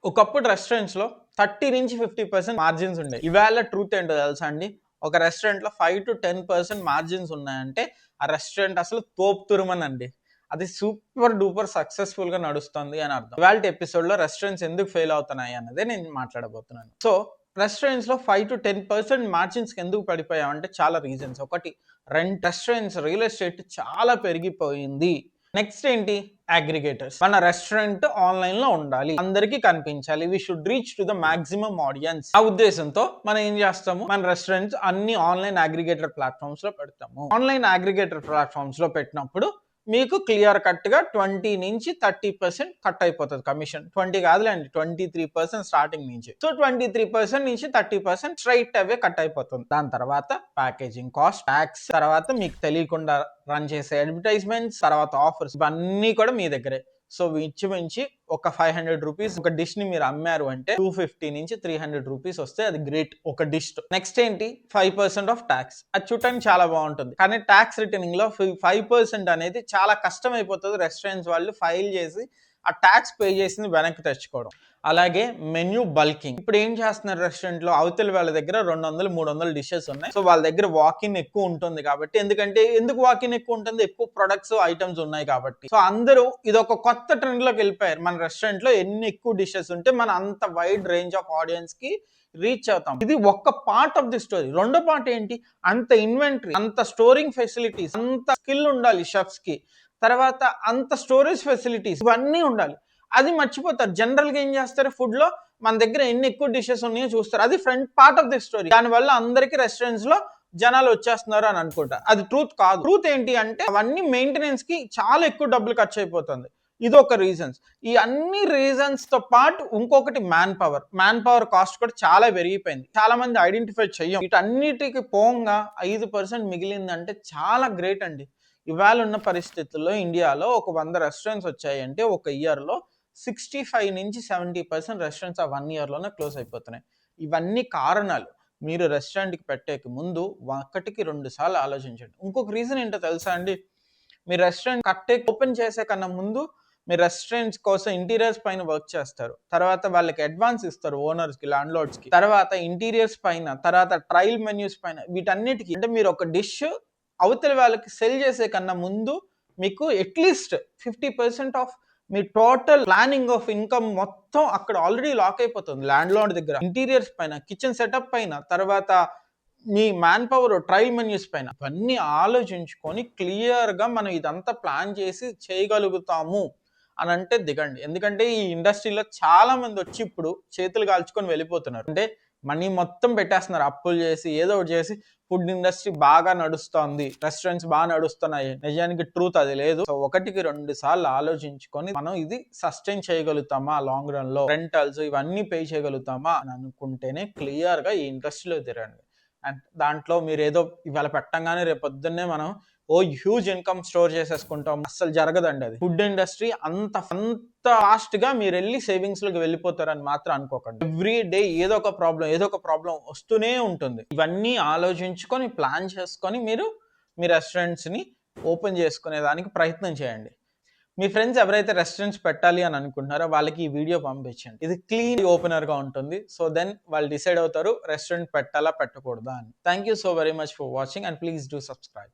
ఒకప్పుడు రెస్టారెంట్స్‌లో 30-50% మార్జిన్స్ ఉండేవి. ఇవాళ ట్రూత్ ఏంటో తెలుసా అండి? ఒక రెస్టారెంట్‌లో 5-10% మార్జిన్స్ ఉన్నాయంటే, ఆ రెస్టారెంట్ అసలు తోపుతురుమనండి. అది సూపర్ డూపర్ సక్సెస్‌ఫుల్‌గా నడుస్తుంది అని అర్థం. ఇవాల్టి ఎపిసోడ్‌లో రెస్టారెంట్స్ ఎందుకు ఫెయిల్ అవుతున్నాయి అన్నదే నేను మాట్లాడబోతున్నాను. సో, రెస్టారెంట్స్‌లో 5-10% మార్జిన్స్‌కి ఎందుకు పడిపోయామంటే చాలా రీజన్స్. ఒకటి రెస్టారెంట్స్ రియల్ ఎస్టేట్ చాలా పెరిగిపోయింది. నెక్స్ట్ ఏంటి? అగ్రిగేటర్స్. మన రెస్టారెంట్ ఆన్‌లైన్‌లో ఉండాలి. అందరికి కనిపించాలి. We should reach to the maximum audience. ఆ ఉద్దేశంతో మనం ఏం చేస్తాము? మన రెస్టారెంట్స్ అన్ని ఆన్‌లైన్ అగ్రిగేటర్ ప్లాట్‌ఫామ్స్‌లో పెడతాము. ఆన్‌లైన్ అగ్రిగేటర్ ప్లాట్‌ఫామ్స్‌లో పెట్టినప్పుడు మీకు క్లియర్ కట్‌గా 20-30% కట్ అయిపోతది కమిషన్. 20 కాదులేండి, 23% స్టార్టింగ్ నుంచి. సో, 23% నుంచి 30% స్ట్రెయిట్ అవే కట్ అయిపోతుంది. దాని తర్వాత ప్యాకేజింగ్ కాస్ట్, టాక్స్, తర్వాత మీకు తెలియకుండా రన్ చేసే అడ్వర్టైజ్మెంట్స్, తర్వాత ఆఫర్స్, ఇవన్నీ కూడా మీ దగ్గరే. సో, ఇంచుమించి ఒక 500 రూపీస్ ఒక డిష్ ని మీరు అమ్మారు అంటే 250-300 రూపీస్ వస్తే అది గ్రేట్ ఒక డిష్. నెక్స్ట్ ఏంటి? 5% ఆఫ్ ట్యాక్స్. అది చూడటానికి చాలా బాగుంటుంది, కానీ ట్యాక్స్ రిటర్నింగ్ లో 5% అనేది చాలా కష్టం అయిపోతుంది. రెస్టారెంట్స్ వాళ్ళు ఫైల్ చేసి ఆ ట్యాక్స్ పే చేసింది వెనక్కి తెచ్చుకోవడం. అలాగే మెన్యూ బల్కింగ్. ఇప్పుడు ఏం చేస్తున్నారు రెస్టారెంట్ లో? అవతల వాళ్ళ దగ్గర 200-300 డిషెస్ ఉన్నాయి. సో వాళ్ళ దగ్గర వాకిన్ ఎక్కువ ఉంటుంది కాబట్టి, ఎందుకు వాకిన్ ఎక్కువ ఉంటుంది? ఎక్కువ ప్రొడక్ట్స్ ఐటమ్స్ ఉన్నాయి కాబట్టి. సో అందరూ ఇది ఒక కొత్త ట్రెండ్ లోకి వెళ్ళిపోయారు. మన రెస్టారెంట్ లో ఎన్ని ఎక్కువ డిషెస్ ఉంటే మన అంత వైడ్ రేంజ్ ఆఫ్ ఆడియన్స్ కి రీచ్ అవుతాం. ఇది ఒక్క పార్ట్ ఆఫ్ ది స్టోరీ. రెండో పార్ట్ ఏంటి? అంత ఇన్వెంటరీ, అంత స్టోరింగ్ ఫెసిలిటీస్, అంత స్కిల్ ఉండాలి షెఫ్స్ కి. తర్వాత అంత స్టోరేజ్ ఫెసిలిటీస్, ఇవన్నీ ఉండాలి. అది మర్చిపోతారు. జనరల్ గా ఏం చేస్తారు? ఫుడ్ లో మన దగ్గర ఎన్ని ఎక్కువ డిషెస్ ఉన్నాయో చూస్తారు. అది front part of the story. దానివల్ల అందరికి రెస్టారెంట్స్ లో జనాలు వచ్చేస్తున్నారు అని అనుకుంటారు. అది ట్రూత్ కాదు. ట్రూత్ ఏంటి అంటే, అవన్నీ మెయింటెనెన్స్ కి చాలా ఎక్కువ డబ్బులు ఖర్చు అయిపోతుంది. ఇది ఒక రీజన్స్. ఈ అన్ని రీజన్స్ తో పాటు ఇంకొకటి మ్యాన్ పవర్ కాస్ట్ కూడా చాలా పెరిగిపోయింది. చాలా మంది ఐడెంటిఫై చెయ్యం. వీటన్నిటికి పోంగా 5% మిగిలిందంటే చాలా గ్రేట్ అండి. ఇవాళ ఉన్న పరిస్థితుల్లో ఇండియాలో ఒక 100 రెస్టారెంట్స్ వచ్చాయంటే ఒక ఇయర్ లో 65-70% రెస్టారెంట్స్ ఆ 1 ఇయర్ లోనే క్లోజ్ అయిపోతున్నాయి. ఇవన్నీ కారణాలు. మీరు రెస్టారెంట్‌కి పెట్టేకి ముందు ఒకటికి 2 సార్లు ఆలోచించండి. ఇంకొక రీజన్ ఏంటో తెలుసా అండి? మీ రెస్టారెంట్ ఓపెన్ చేసే కన్నా ముందు మీ రెస్టారెంట్స్ కోసం ఇంటీరియర్స్ పైన వర్క్ చేస్తారు. తర్వాత వాళ్ళకి అడ్వాన్స్ ఇస్తారు ఓనర్స్‌కి, ల్యాండ్‌లార్డ్స్‌కి. తర్వాత ఇంటీరియర్స్ పైన, తర్వాత ట్రయల్ మెన్యూస్ పైన, వీటన్నిటికి అంటే మీరు ఒక డిష్ అవతల వాళ్ళకి సెల్ చేసే కన్నా ముందు మీకు at least 50% of me total planning of income మొత్తం అక్కడ ఆల్రెడీ లాక్ అయిపోతుంది ల్యాండ్‌లార్డ్ దగ్గర. ఇంటీరియర్స్ పైన, కిచెన్ సెటప్ పైన, తర్వాత మీ మ్యాన్ పవర్, ట్రయల్ మెన్యూస్ పైన, ఇవన్నీ ఆలోచించుకొని క్లియర్‌గా మనం ఇదంతా ప్లాన్ చేసి చేయగలుగుతాము అనంటే దిగండి. ఎందుకంటే ఈ ఇండస్ట్రీలో చాలా మంది వచ్చి ఇప్పుడు చేతులు కాల్చుకొని వెళ్ళిపోతున్నారు. అంటే మనీ మొత్తం పెట్టేస్తున్నారు అప్పులు చేసి, ఏదో ఒకటి చేసి. ఫుడ్ ఇండస్ట్రీ బాగా నడుస్తోంది, రెస్టారెంట్స్ బాగా నడుస్తున్నాయి. నిజానికి ట్రూత్ అది లేదు. సో ఒకటికి 2 సార్లు ఆలోచించుకొని మనం ఇది సస్టైన్ చేయగలుగుతామా లాంగ్ రన్ లో, రెంటల్స్ ఇవన్నీ పే చేయగలుగుతామా అని అనుకుంటేనే క్లియర్ గా ఈ ఇండస్ట్రీలో తిరగండి. అండ్ దాంట్లో మీరు ఏదో ఇవాళ పెట్టంగానే రేపు పొద్దున్నే మనం హ్యూజ్ ఇన్కమ్ స్టోర్ చేసేసుకుంటాం. అస్సలు జరగదండి అది. ఫుడ్ ఇండస్ట్రీ అంత ఫాస్ట్ గా మీరు వెళ్ళి సేవింగ్స్ లోకి వెళ్ళిపోతారని మాత్రం అనుకోకండి. ఎవ్రీ డే ఏదో ఒక ప్రాబ్లం వస్తూనే ఉంటుంది. ఇవన్నీ ఆలోచించుకొని ప్లాన్ చేసుకొని మీరు మీ రెస్టారెంట్స్ ని ఓపెన్ చేసుకునే దానికి ప్రయత్నం చేయండి. మీ ఫ్రెండ్స్ ఎవరైతే రెస్టారెంట్స్ పెట్టాలి అని అనుకుంటున్నారో వాళ్ళకి ఈ వీడియో పంపించండి. ఇది క్లీన్ ఓపెనర్ గా ఉంటుంది. సో దెన్ వాళ్ళు డిసైడ్ అవుతారు రెస్టారెంట్ పెట్టాలా పెట్టకూడదా అని. Thank you so very much for watching and please do subscribe.